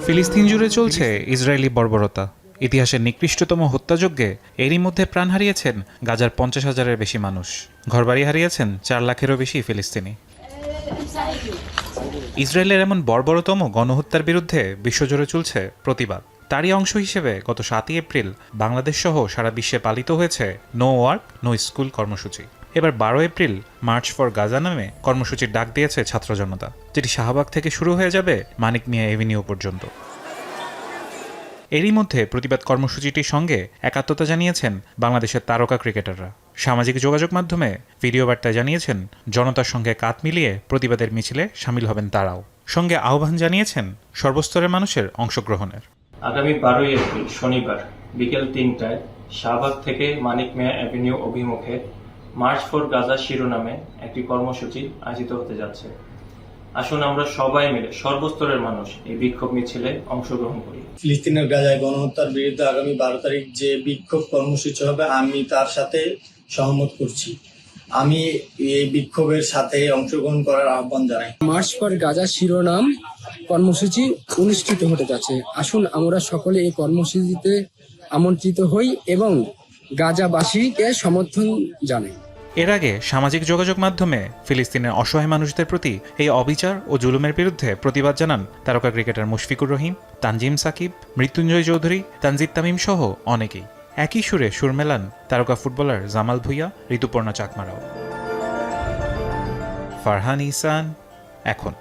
ফিলিস্তিন জুড়ে চলছে ইসরায়েলি বর্বরতা। ইতিহাসের নিকৃষ্টতম হত্যাযজ্ঞে এরই মধ্যে প্রাণ হারিয়েছেন গাজার 50,000-এর বেশি মানুষ। ঘরবাড়ি হারিয়েছেন 4 লাখেরও বেশি ফিলিস্তিনি। ইসরায়েলের এমন বর্বরতম গণহত্যার বিরুদ্ধে বিশ্বজুড়ে চলছে প্রতিবাদ। তারই অংশ হিসেবে গত 7 এপ্রিল বাংলাদেশ সহ সারা বিশ্বে পালিত হয়েছে নো ওয়ার্ক নো স্কুল কর্মসূচি। এবার 12 এপ্রিল মার্চ ফর গাজা নামে কর্মসূচির ডাক দিয়েছে ছাত্র জনতা, যেটি শাহবাগ থেকে শুরু হয়ে যাবে মানিক মিয়া এভিনিউ পর্যন্ত। এরই মধ্যে প্রতিবাদ কর্মসূচিটির সঙ্গে একাত্মতা জানিয়েছেন বাংলাদেশের তারকা ক্রিকেটাররা। সামাজিক যোগাযোগ মাধ্যমে ভিডিও বার্তায় জানিয়েছেন জনতার সঙ্গে কাঁধ মিলিয়ে প্রতিবাদের মিছিলে শামিল হবেন তারাও। সঙ্গে আহ্বান জানিয়েছেন সর্বস্তরের মানুষের অংশগ্রহণের। আগামী 12 এপ্রিল শনিবার বিকেল 3টায় শাহবাগ থেকে মানিক মিয়া অ্যাভিনিউ অভিমুখে মার্চ ফর গাজা শিরোনামে একটি কর্মসূচি আয়োজিত হতে যাচ্ছে। আসুন আমরা সবাই মিলে সর্বস্তরের মানুষ এই বিক্ষোভ মিছিলে অংশগ্রহণ করি। ফিলিস্তিনের গাজায় গণহত্যার বিরুদ্ধে আগামী 12 তারিখ যে বিক্ষোভ কর্মসূচি হবে, আমি তার সাথে সহমত করছি। আমি এই বিক্ষোভের সাথে অংশগ্রহণ করার আহ্বান জানাই। মার্চ ফর গাজা শিরোনাম কর্মসূচি অনুষ্ঠিত হতে যাচ্ছে। আসুন আমরা সকলে এই কর্মসূচিতে আমন্ত্রিত হই এবং গাজাবাসীকে সমর্থন জানাই। এর আগে সামাজিক যোগাযোগ মাধ্যমে ফিলিস্তিনের অসহায় মানুষদের প্রতি এই অবিচার ও জুলুমের বিরুদ্ধে প্রতিবাদ জানান তারকা ক্রিকেটার মুশফিকুর রহিম, তানজিম সাকিব, মৃত্যুঞ্জয় চৌধুরী, তানজিদ তামিম সহ অনেকেই। একই সুরে সুর মেলান তারকা ফুটবলার জামাল ভুঁইয়া, ঋতুপর্ণা চাকমারাও। ফারহান ইহসান, এখন।